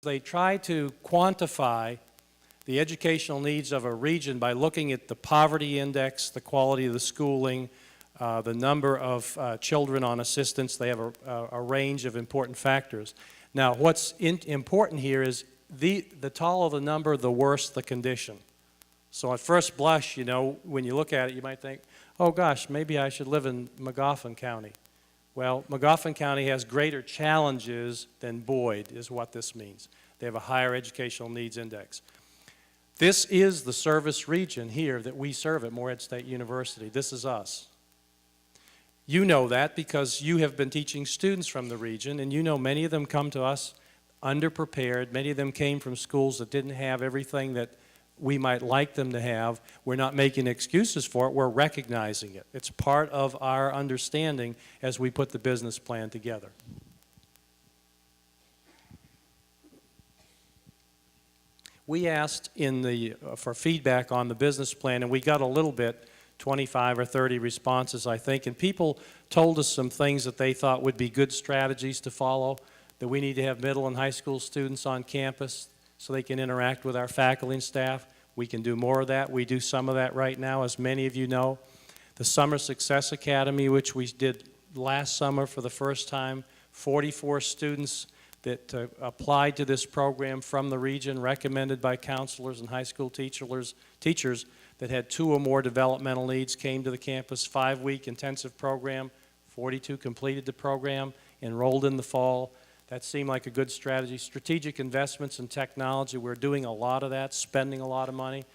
they try to quantify the educational needs of a region by looking at the poverty index, the quality of the schooling, the number of children on assistance. They have a range of important factors. Now, what's important here is the taller the number, the worse the condition. So at first blush, you know, when you look at it, you might think, oh gosh, maybe I should live in Magoffin County. Well, Magoffin County has greater challenges than Boyd, is what this means. They have a higher educational needs index. This is the service region here that we serve at Morehead State University. This is us. You know that because you have been teaching students from the region, and you know many of them come to us underprepared. Many of them came from schools that didn't have everything that we might like them to have. We're not making excuses for it. We're recognizing it. It's part of our understanding as we put the business plan together. We asked for feedback on the business plan, and we got a little bit, 25 or 30 responses, I think, and people told us some things that they thought would be good strategies to follow, that we need to have middle and high school students on campus so they can interact with our faculty and staff. We can do more of that. We do some of that right now, as many of you know. The Summer Success Academy, which we did last summer for the first time, 44 students that applied to this program from the region, recommended by counselors and high school teachers that had 2 or more developmental needs, came to the campus, 5-week intensive program, 42 completed the program, enrolled in the fall. That seemed like a good strategy. Strategic investments in technology, we're doing a lot of that, spending a lot of money.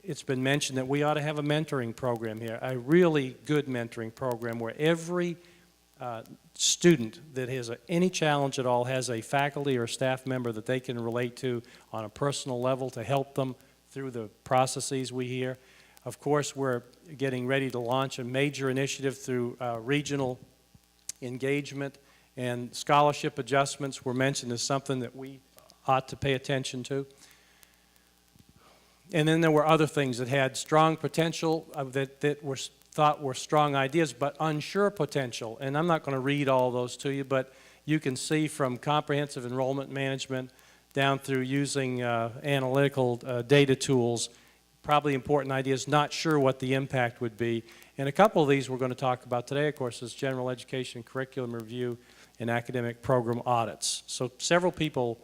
It's been mentioned that we ought to have a mentoring program here, a really good mentoring program where every student that has any challenge at all has a faculty or staff member that they can relate to on a personal level to help them through the processes we hear. Of course, we're getting ready to launch a major initiative through regional engagement, and scholarship adjustments were mentioned as something that we ought to pay attention to. And then there were other things that had strong potential that were thought were strong ideas, but unsure potential. And I'm not going to read all those to you, but you can see from comprehensive enrollment management down through using analytical data tools, probably important ideas, not sure what the impact would be. And a couple of these we're going to talk about today, of course, is general education curriculum review and academic program audits. So several people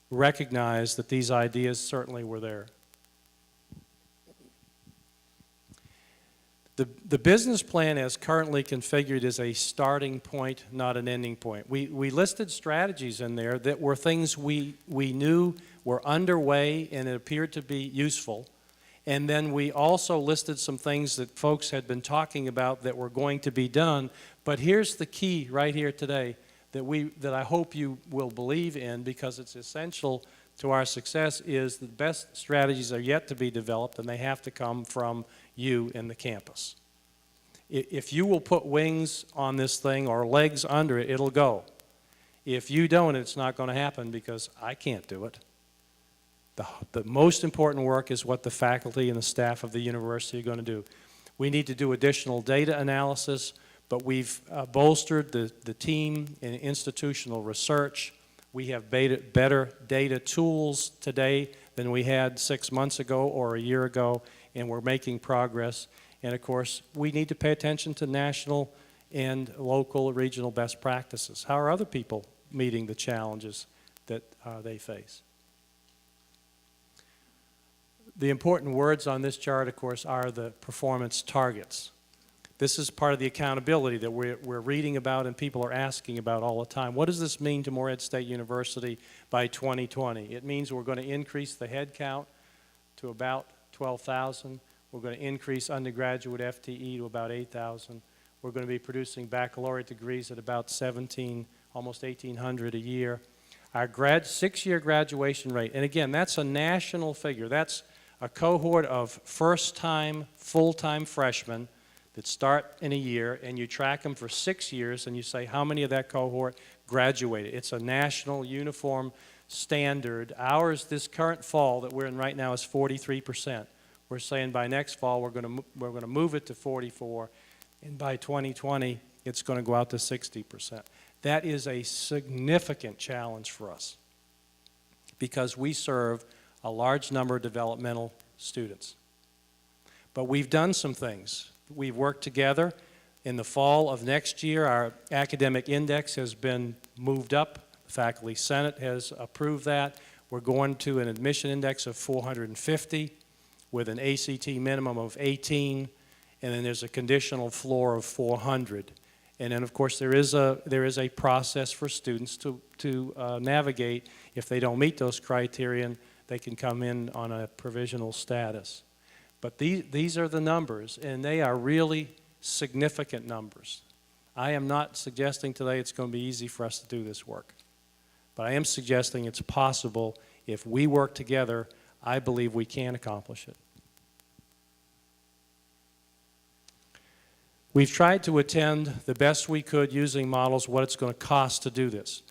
recognize that these ideas certainly were there. The business plan as currently configured is a starting point, not an ending point. We listed strategies in there that were things we knew were underway and it appeared to be useful. And then we also listed some things that folks had been talking about that were going to be done. But here's the key right here today that I hope you will believe in, because it's essential to our success, is the best strategies are yet to be developed, and they have to come from you in the campus. If you will put wings on this thing or legs under it, it'll go. If you don't, it's not going to happen because I can't do it. The most important work is what the faculty and the staff of the university are going to do. We need to do additional data analysis, but we've bolstered the team in institutional research. We have better data tools today than we had 6 months ago or a year ago, and we're making progress. And of course, we need to pay attention to national and local, regional best practices. How are other people meeting the challenges that they face? The important words on this chart, of course, are the performance targets. This is part of the accountability that we're reading about and people are asking about all the time. What does this mean to Morehead State University by 2020? It means we're going to increase the head count to about 12,000. We're going to increase undergraduate FTE to about 8,000. We're going to be producing baccalaureate degrees at about 17, almost 1,800 a year. Our 6-year graduation rate, and again, that's a national figure. That's a cohort of first-time, full-time freshmen that start in a year, and you track them for 6 years, and you say how many of that cohort graduated. It's a national uniform standard. Ours, this current fall that we're in right now, is 43%. We're saying by next fall we're going to move it to 44, and by 2020 it's going to go out to 60%. That is a significant challenge for us. because we serve a large number of developmental students. But we've done some things. We've worked together. In the fall of next year, our academic index has been moved up. The Faculty Senate has approved that. We're going to an admission index of 450 with an ACT minimum of 18, and then there's a conditional floor of 400. And then, of course, there is a process for students to navigate. If they don't meet those criteria, they can come in on a provisional status. But these are the numbers, and they are really significant numbers. I am not suggesting today it's going to be easy for us to do this work. But I am suggesting it's possible. If we work together, I believe we can accomplish it. We've tried to attend the best we could using models what it's going to cost to do this.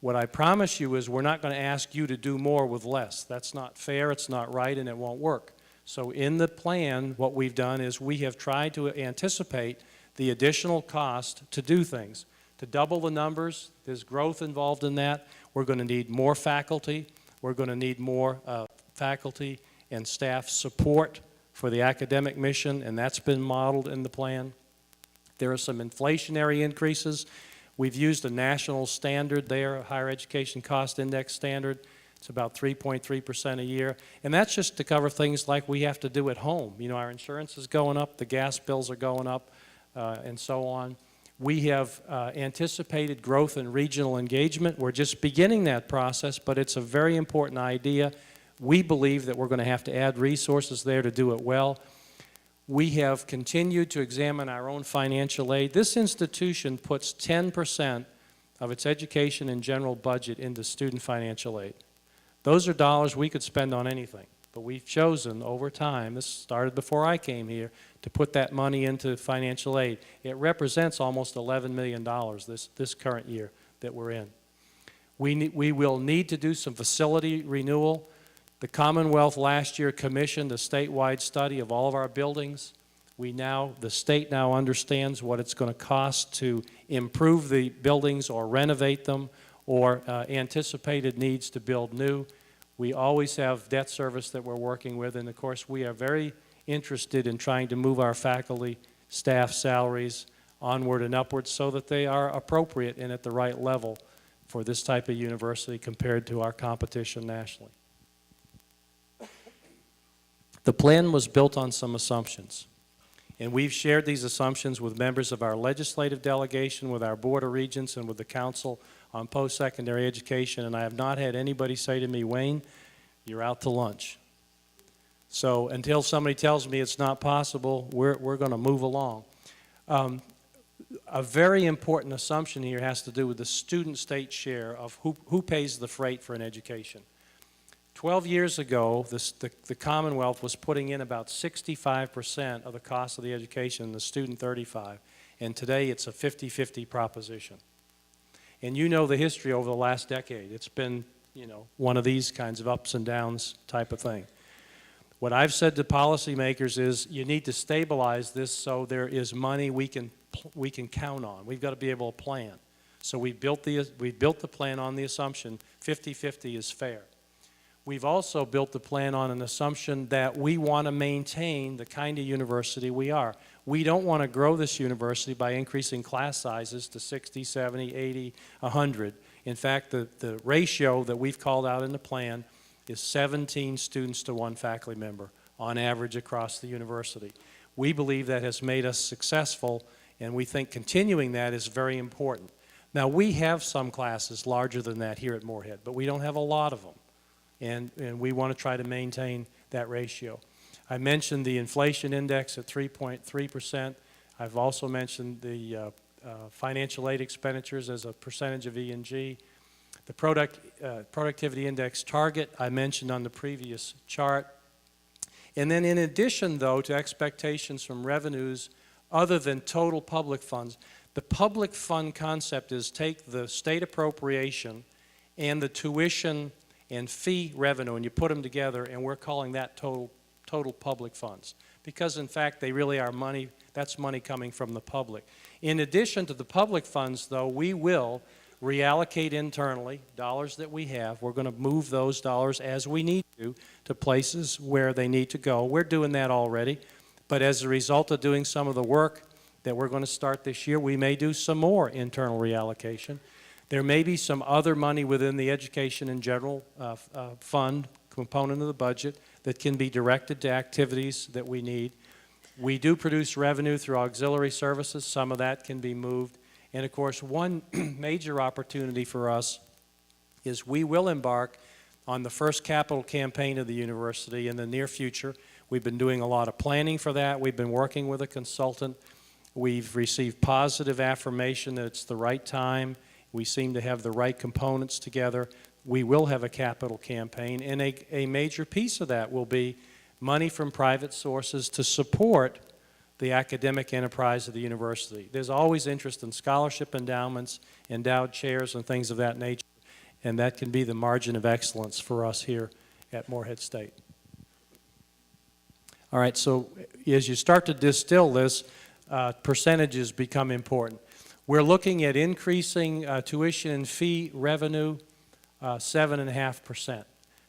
What I promise you is we're not going to ask you to do more with less. That's not fair, it's not right, and it won't work. So in the plan, what we've done is we have tried to anticipate the additional cost to do things. To double the numbers, there's growth involved in that. We're going to need more faculty. We're going to need more faculty and staff support for the academic mission, and that's been modeled in the plan. There are some inflationary increases. We've used a national standard there, a higher education cost index standard. It's about 3.3% a year. And that's just to cover things like we have to do at home. You know, our insurance is going up, the gas bills are going up, and so on. We have anticipated growth in regional engagement. We're just beginning that process, but it's a very important idea. We believe that we're going to have to add resources there to do it well. We have continued to examine our own financial aid. This institution puts 10% of its education and general budget into student financial aid. Those are dollars we could spend on anything, but we've chosen over time, this started before I came here, to put that money into financial aid. It represents almost $11 million this current year that we're in. We will need to do some facility renewal. The Commonwealth last year commissioned a statewide study of all of our buildings. The state now understands what it's going to cost to improve the buildings or renovate them, or anticipated needs to build new. We always have debt service that we're working with, and of course we are very interested in trying to move our faculty, staff salaries onward and upward so that they are appropriate and at the right level for this type of university compared to our competition nationally. The plan was built on some assumptions, and we've shared these assumptions with members of our legislative delegation, with our Board of Regents, and with the Council on Post-Secondary Education, and I have not had anybody say to me, Wayne, you're out to lunch. So until somebody tells me it's not possible, we're going to move along. A very important assumption here has to do with the student state share of who pays the freight for an education. 12 years ago, the Commonwealth was putting in about 65% of the cost of the education, and the student 35%, and today it's a 50-50 proposition. And you know the history over the last decade. It's been, you know, one of these kinds of ups and downs type of thing. What I've said to policymakers is you need to stabilize this so there is money we can count on. We've got to be able to plan. So we built the plan on the assumption 50-50 is fair. We've also built the plan on an assumption that we want to maintain the kind of university we are. We don't want to grow this university by increasing class sizes to 60, 70, 80, 100. In fact, the ratio that we've called out in the plan is 17 students to 1 faculty member on average across the university. We believe that has made us successful, and we think continuing that is very important. Now, we have some classes larger than that here at Morehead, but we don't have a lot of them. And we want to try to maintain that ratio. I mentioned the inflation index at 3.3%. I've also mentioned the financial aid expenditures as a percentage of E&G. The productivity index target I mentioned on the previous chart. And then in addition, though, to expectations from revenues other than total public funds, the public fund concept is take the state appropriation and the tuition and fee revenue, and you put them together, and we're calling that total public funds. Because in fact, they really are money, that's money coming from the public. In addition to the public funds, though, we will reallocate internally dollars that we have. We're going to move those dollars as we need to places where they need to go. We're doing that already, but as a result of doing some of the work that we're going to start this year, we may do some more internal reallocation. There may be some other money within the education and general fund component of the budget that can be directed to activities that we need. We do produce revenue through auxiliary services. Some of that can be moved. And of course, one major opportunity for us is we will embark on the first capital campaign of the university in the near future. We've been doing a lot of planning for that. We've been working with a consultant. We've received positive affirmation that it's the right time. We seem to have the right components together. We will have a capital campaign, and a major piece of that will be money from private sources to support the academic enterprise of the university. There's always interest in scholarship endowments, endowed chairs, and things of that nature, and that can be the margin of excellence for us here at Morehead State. All right, so as you start to distill this, percentages become important. We're looking at increasing tuition and fee revenue 7.5%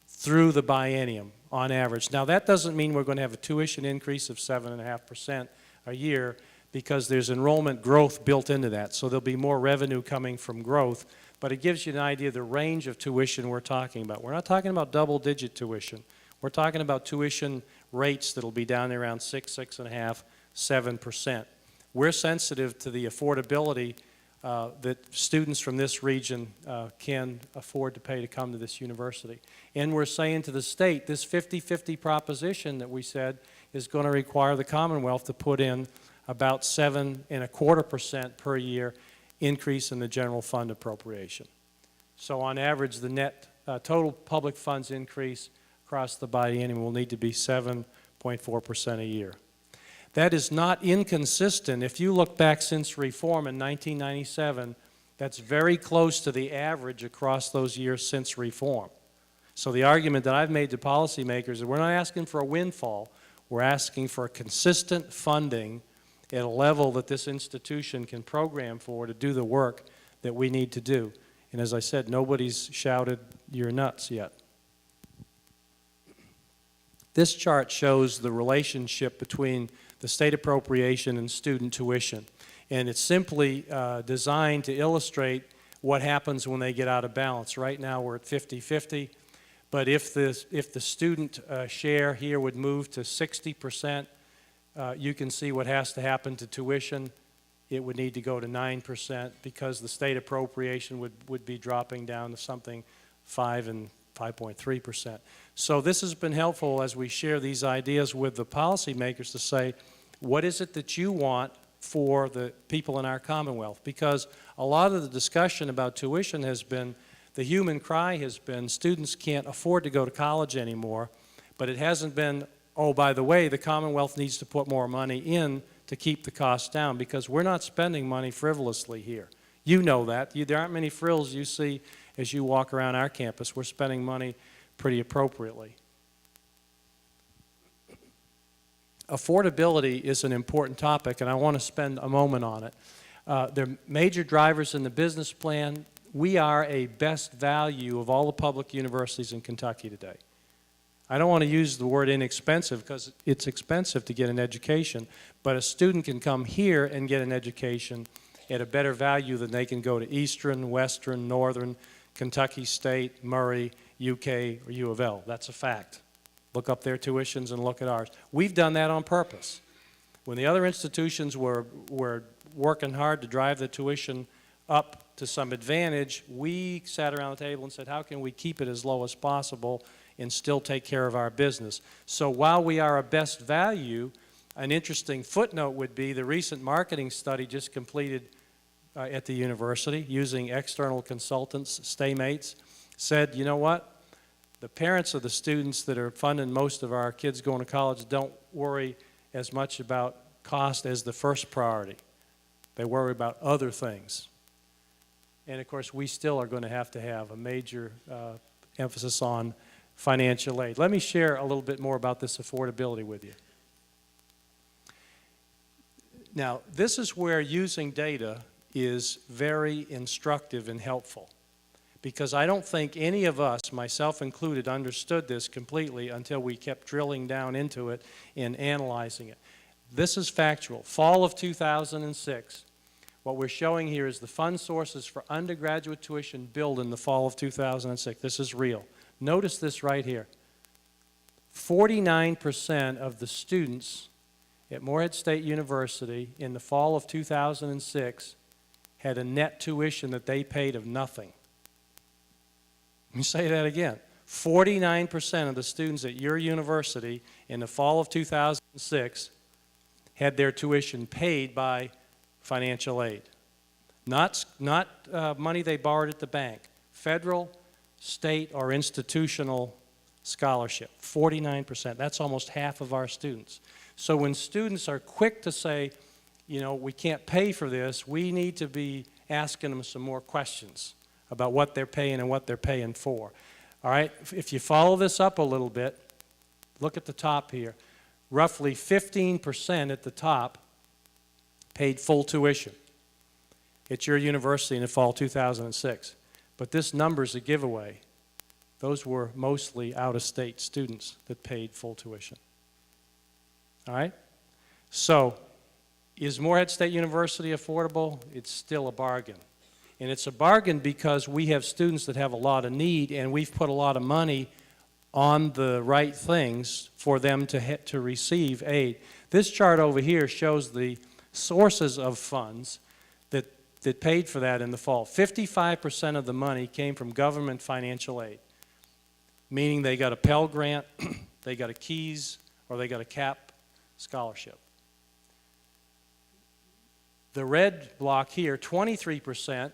through the biennium on average. Now that doesn't mean we're going to have a tuition increase of 7.5% a year, because there's enrollment growth built into that. So there'll be more revenue coming from growth, but it gives you an idea of the range of tuition we're talking about. We're not talking about double-digit tuition. We're talking about tuition rates that'll be down there around 6, 6.5, 7%. We're sensitive to the affordability that students from this region can afford to pay to come to this university. And we're saying to the state, this 50-50 proposition that we said is going to require the Commonwealth to put in about 7.25% per year increase in the general fund appropriation. So on average, the net total public funds increase across the biennium will need to be 7.4% a year. That is not inconsistent. If you look back since reform in 1997, that's very close to the average across those years since reform. So the argument that I've made to policymakers is we're not asking for a windfall. We're asking for consistent funding at a level that this institution can program for to do the work that we need to do. And as I said, nobody's shouted, "You're nuts," yet. This chart shows the relationship between the state appropriation and student tuition. And it's simply designed to illustrate what happens when they get out of balance. Right now we're at 50-50, but if the student share here would move to 60%, you can see what has to happen to tuition. It would need to go to 9% because the state appropriation would be dropping down to something 5 and 5.3%. So this has been helpful as we share these ideas with the policymakers to say, what is it that you want for the people in our Commonwealth? Because a lot of the discussion about tuition has been, the human cry has been, students can't afford to go to college anymore, but it hasn't been, oh, by the way, the Commonwealth needs to put more money in to keep the costs down, because we're not spending money frivolously here. You know that. There aren't many frills you see as you walk around our campus. We're spending money pretty appropriately. Affordability is an important topic, and I want to spend a moment on it. There are major drivers in the business plan. We are a best value of all the public universities in Kentucky today. I don't want to use the word inexpensive because it's expensive to get an education, but a student can come here and get an education at a better value than they can go to Eastern, Western, Northern, Kentucky State, Murray, UK, or U of L. That's a fact. Look up their tuitions and look at ours. We've done that on purpose. When the other institutions were working hard to drive the tuition up to some advantage, we sat around the table and said, how can we keep it as low as possible and still take care of our business? So while we are a best value, an interesting footnote would be the recent marketing study just completed at the university using external consultants, Staymates, said, you know what? The parents of the students that are funding most of our kids going to college don't worry as much about cost as the first priority. They worry about other things. And of course, we still are going to have a major emphasis on financial aid. Let me share a little bit more about this affordability with you. Now, this is where using data is very instructive and helpful, because I don't think any of us, myself included, understood this completely until we kept drilling down into it and analyzing it. This is factual. Fall of 2006, what we're showing here is the fund sources for undergraduate tuition billed in the fall of 2006. This is real. Notice this right here. 49% of the students at Morehead State University in the fall of 2006 had a net tuition that they paid of nothing. Let me say that again. 49% of the students at your university in the fall of 2006 had their tuition paid by financial aid. Not money they borrowed at the bank. Federal, state, or institutional scholarship. 49%. That's almost half of our students. So when students are quick to say, you know, we can't pay for this, we need to be asking them some more questions about what they're paying and what they're paying for. All right? If you follow this up a little bit, look at the top here. Roughly 15% at the top paid full tuition at your university in the fall 2006. But this number's a giveaway. Those were mostly out-of-state students that paid full tuition. All right? So, is Morehead State University affordable? It's still a bargain. And it's a bargain because we have students that have a lot of need, and we've put a lot of money on the right things for them to receive aid. This chart over here shows the sources of funds that paid for that in the fall. 55% of the money came from government financial aid, meaning they got a Pell Grant, they got a KEYS, or they got a CAP scholarship. The red block here, 23%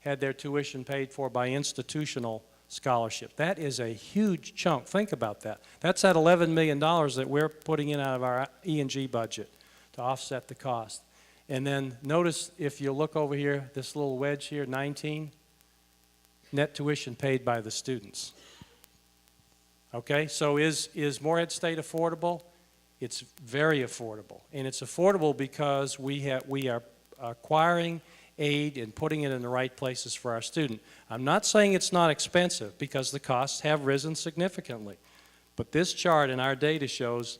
had their tuition paid for by institutional scholarship. That is a huge chunk. Think about that. That's that $11 million that we're putting in out of our E&G budget to offset the cost. And then notice, if you look over here, this little wedge here, 19, net tuition paid by the students. Okay, so is Morehead State affordable? It's very affordable. And it's affordable because we are acquiring aid and putting it in the right places for our student. I'm not saying it's not expensive, because the costs have risen significantly. But this chart in our data shows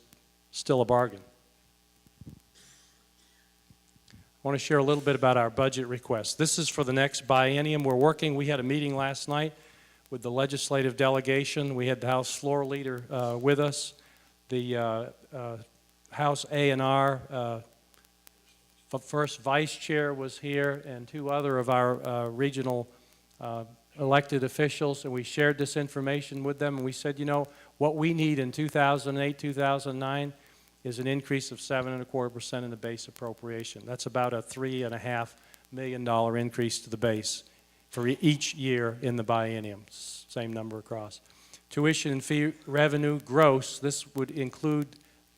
still a bargain. I want to share a little bit about our budget request. This is for the next biennium. We had a meeting last night with the legislative delegation. We had the House floor leader with us, the House A&R first vice chair was here, and two other of our regional elected officials, and we shared this information with them, and we said, you know, what we need in 2008, 2009 is an increase of 7.25% in the base appropriation. That's about a $3.5 million increase to the base for each year in the biennium, same number across. Tuition and fee revenue gross, this would include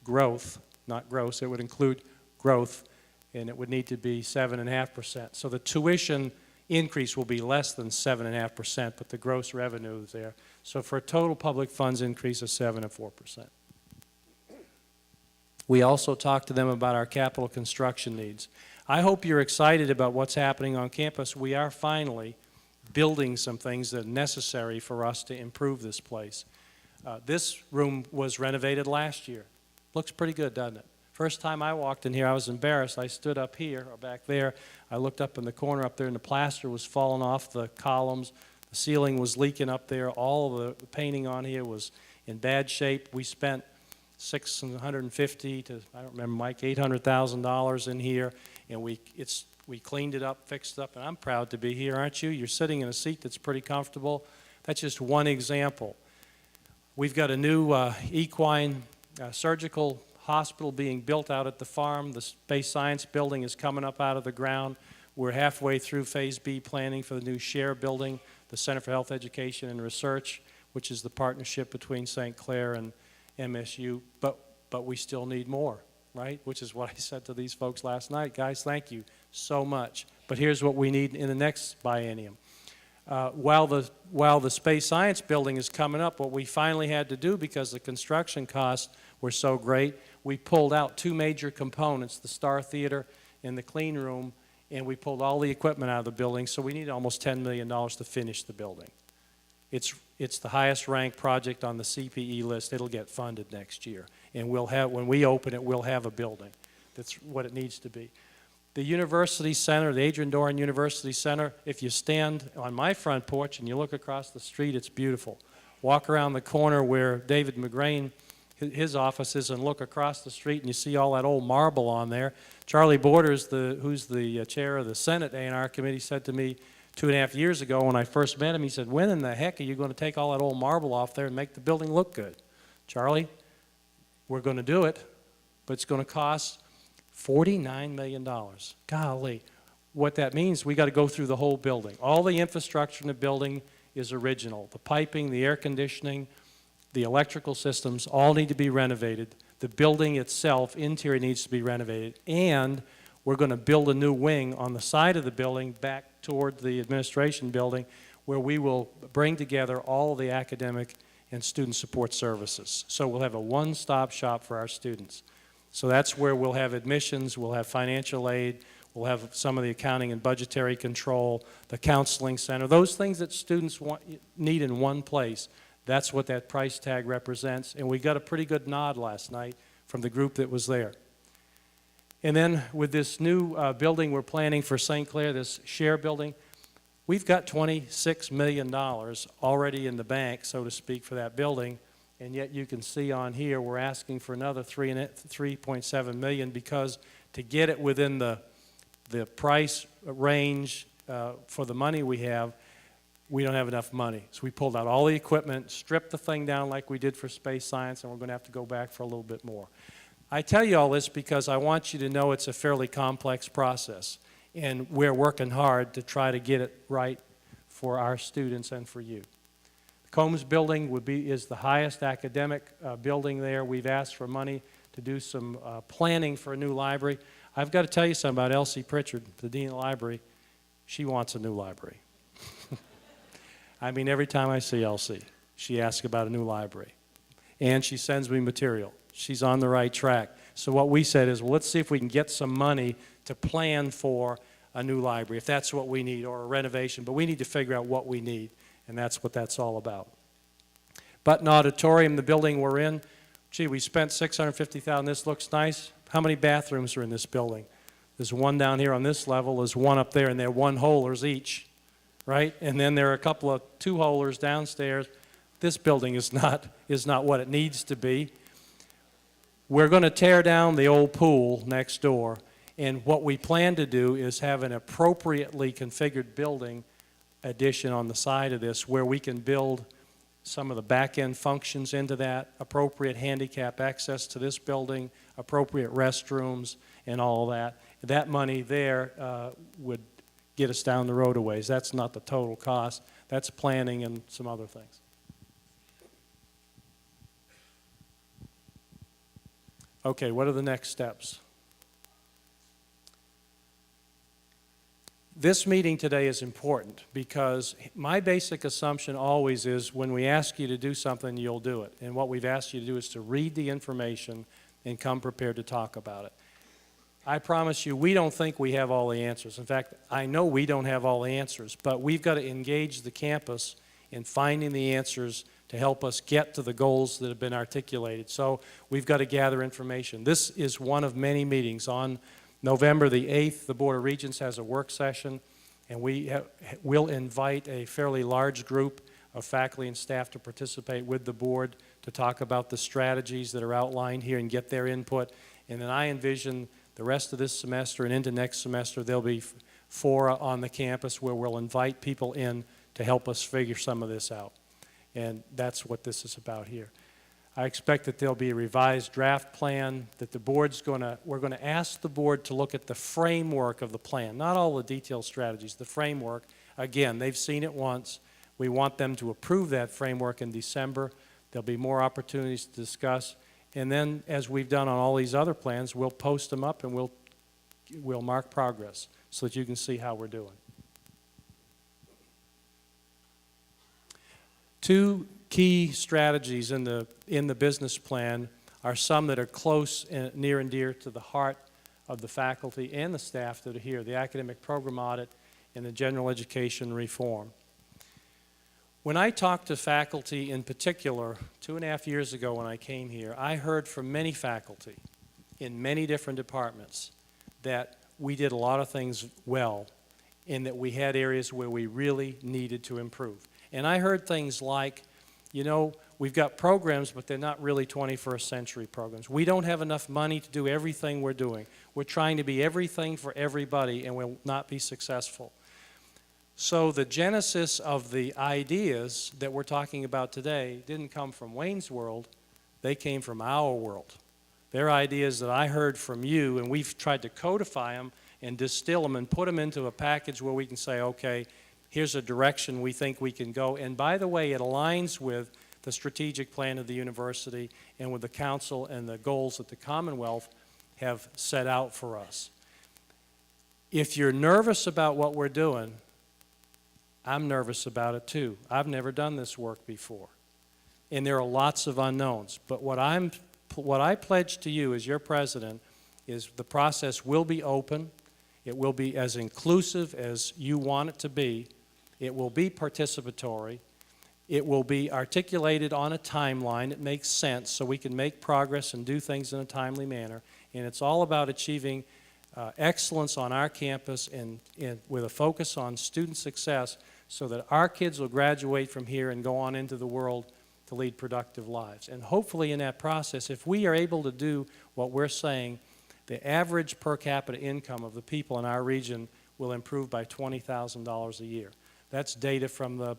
growth, not gross, it would include growth, and it would need to be 7.5%. So the tuition increase will be less than 7.5%, but the gross revenue is there. So for a total public funds increase of 7.25%. We also talked to them about our capital construction needs. I hope you're excited about what's happening on campus. We are finally building some things that are necessary for us to improve this place. This room was renovated last year. Looks pretty good, doesn't it? First time I walked in here, I was embarrassed. I stood up here or back there. I looked up in the corner up there, and the plaster was falling off the columns. The ceiling was leaking up there. All of the painting on here was in bad shape. We spent $650 to, I don't remember, Mike, $800,000 in here, and we cleaned it up, fixed it up, and I'm proud to be here, aren't you? You're sitting in a seat that's pretty comfortable. That's just one example. We've got a new equine surgical hospital being built out at the farm. The space science building is coming up out of the ground. We're halfway through Phase B planning for the new Share building, the Center for Health Education and Research, which is the partnership between St. Clair and MSU, but we still need more, right? Which is what I said to these folks last night. Guys, thank you so much. But here's what we need in the next biennium. While the space science building is coming up, what we finally had to do, because the construction costs were so great, we pulled out two major components, the Star Theater and the clean room, and we pulled all the equipment out of the building, so we need almost $10 million to finish the building. It's the highest ranked project on the CPE list. It'll get funded next year. And we'll have, when we open it, we'll have a building. That's what it needs to be. The University Center, the Adrian Doran University Center, if you stand on my front porch and you look across the street, it's beautiful. Walk around the corner where David McGrain, his office is, and look across the street and you see all that old marble on there. Charlie Borders, who's the chair of the Senate A&R committee, said to me 2.5 years ago when I first met him, he said, when in the heck are you going to take all that old marble off there and make the building look good? Charlie, we're going to do it, but it's going to cost $49 million. Golly. What that means, we got to go through the whole building. All the infrastructure in the building is original. The piping, the air conditioning, the electrical systems all need to be renovated. The building itself, interior, needs to be renovated. And we're going to build a new wing on the side of the building back toward the administration building where we will bring together all the academic and student support services. So we'll have a one-stop shop for our students. So that's where we'll have admissions, we'll have financial aid, we'll have some of the accounting and budgetary control, the counseling center, those things that students need in one place. That's what that price tag represents. And we got a pretty good nod last night from the group that was there. And then with this new building we're planning for St. Clair, this share building, we've got $26 million already in the bank, so to speak, for that building. And yet you can see on here we're asking for another $3.7 million because to get it within the price range for the money we have, we don't have enough money. So we pulled out all the equipment, stripped the thing down like we did for space science, and we're going to have to go back for a little bit more. I tell you all this because I want you to know it's a fairly complex process, and we're working hard to try to get it right for our students and for you. Combs building is the highest academic building there. We've asked for money to do some planning for a new library. I've got to tell you something about Elsie Pritchard, the dean of the library. She wants a new library. I mean, every time I see Elsie, she asks about a new library. And she sends me material. She's on the right track. So what we said is, well, let's see if we can get some money to plan for a new library, if that's what we need, or a renovation. But we need to figure out what we need. And that's what that's all about. Button Auditorium, the building we're in, gee, we spent $650,000. This looks nice. How many bathrooms are in this building? There's one down here on this level, there's one up there, and they're one-holers each, right? And then there are a couple of two-holers downstairs. This building is not what it needs to be. We're going to tear down the old pool next door, and what we plan to do is have an appropriately configured building addition on the side of this where we can build some of the back-end functions into that, appropriate handicap access to this building, appropriate restrooms, and all that. That money there would get us down the road a ways. That's not the total cost. That's planning and some other things. Okay, what are the next steps? This meeting today is important because my basic assumption always is when we ask you to do something, you'll do it. And what we've asked you to do is to read the information and come prepared to talk about it. I promise you, we don't think we have all the answers. In fact, I know we don't have all the answers, but we've got to engage the campus in finding the answers to help us get to the goals that have been articulated. So we've got to gather information. This is one of many meetings. On November the 8th, the Board of Regents has a work session, and we'll invite a fairly large group of faculty and staff to participate with the board to talk about the strategies that are outlined here and get their input. And then I envision the rest of this semester and into next semester, there'll be fora on the campus where we'll invite people in to help us figure some of this out. And that's what this is about here. I expect that there'll be a revised draft plan that the board's we're going to ask the board to look at the framework of the plan, not all the detailed strategies, the framework. Again, they've seen it once. We want them to approve that framework in December. There'll be more opportunities to discuss. And then, as we've done on all these other plans, we'll post them up and we'll mark progress so that you can see how we're doing. Two key strategies in the business plan are some that are close and near and dear to the heart of the faculty and the staff that are here, the academic program audit and the general education reform. When I talked to faculty in particular, 2.5 years ago when I came here, I heard from many faculty in many different departments that we did a lot of things well and that we had areas where we really needed to improve. And I heard things like, you know, we've got programs, but they're not really 21st century programs. We don't have enough money to do everything we're doing. We're trying to be everything for everybody, and we'll not be successful. So the genesis of the ideas that we're talking about today didn't come from Wayne's world, they came from our world. They're ideas that I heard from you, and we've tried to codify them and distill them and put them into a package where we can say, okay, here's a direction we think we can go. And by the way, it aligns with the strategic plan of the university and with the council and the goals that the Commonwealth have set out for us. If you're nervous about what we're doing, I'm nervous about it too. I've never done this work before. And there are lots of unknowns. But what I pledge to you as your president is the process will be open. It will be as inclusive as you want it to be. It will be participatory. It will be articulated on a timeline that makes sense so we can make progress and do things in a timely manner. And it's all about achieving excellence on our campus and with a focus on student success so that our kids will graduate from here and go on into the world to lead productive lives. And hopefully in that process, if we are able to do what we're saying, the average per capita income of the people in our region will improve by $20,000 a year. That's data from the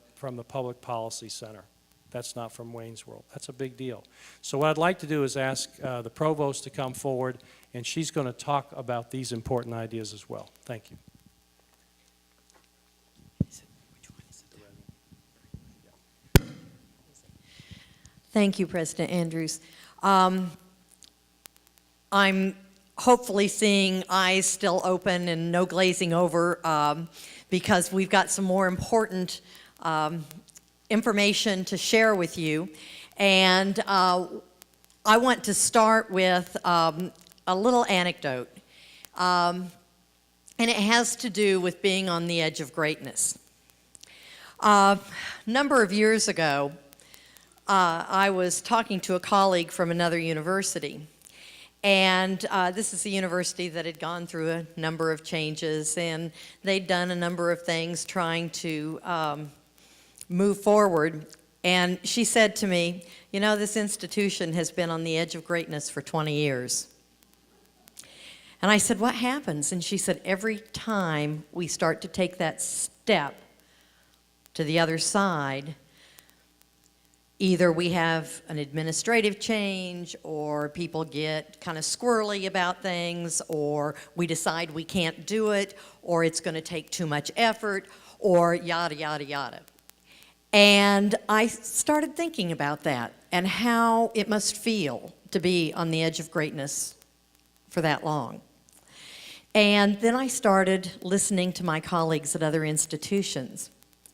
Public Policy Center. That's not from Wayne's World. That's a big deal. So what I'd like to do is ask the provost to come forward, and she's going to talk about these important ideas as well. Thank you. Thank you, President Andrews. I'm hopefully seeing eyes still open and no glazing over because we've got some more important information to share with you. And I want to start with a little anecdote. And it has to do with being on the edge of greatness. A number of years ago, I was talking to a colleague from another university. And this is a university that had gone through a number of changes, and they'd done a number of things trying to move forward. And she said to me, you know, this institution has been on the edge of greatness for 20 years. And I said, what happens? And she said, every time we start to take that step to the other side, either we have an administrative change, or people get kind of squirrely about things, or we decide we can't do it, or it's going to take too much effort, or yada, yada, yada. And I started thinking about that and how it must feel to be on the edge of greatness for that long. And then I started listening to my colleagues at other institutions.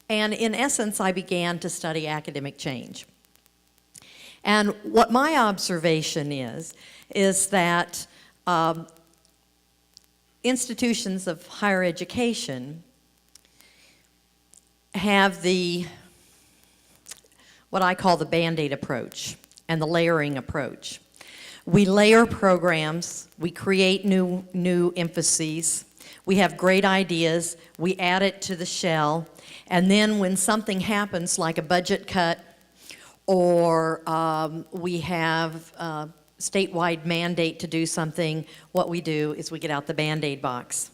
And in essence, I began to study academic change. And what my observation is that institutions of higher education have what I call the Band-Aid approach and the layering approach. We layer programs, we create new emphases, we have great ideas, we add it to the shell, and then when something happens like a budget cut, or we have a statewide mandate to do something, what we do is we get out the Band-Aid box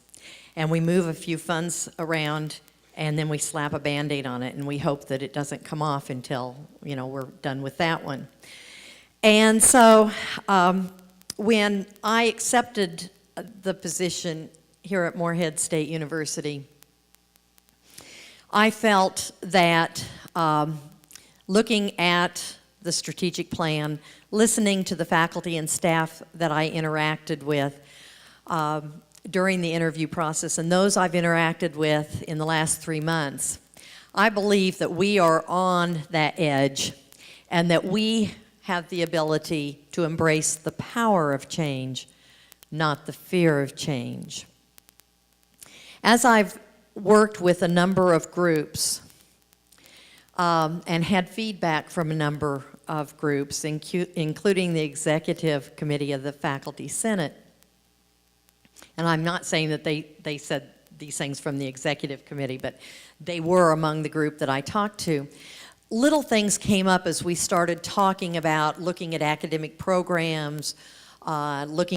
and we move a few funds around, and then we slap a Band-Aid on it, and we hope that it doesn't come off until, you know, we're done with that one. And so when I accepted the position here at Morehead State University, I felt that looking at the strategic plan, listening to the faculty and staff that I interacted with during the interview process, and those I've interacted with in the last 3 months, I believe that we are on that edge and that we have the ability to embrace the power of change not the fear of change. As I've worked with a number of groups and had feedback from a number of groups, including the Executive Committee of the Faculty Senate, and I'm not saying that they said these things from the Executive Committee, but they were among the group that I talked to. Little things came up as we started talking about looking at academic programs, looking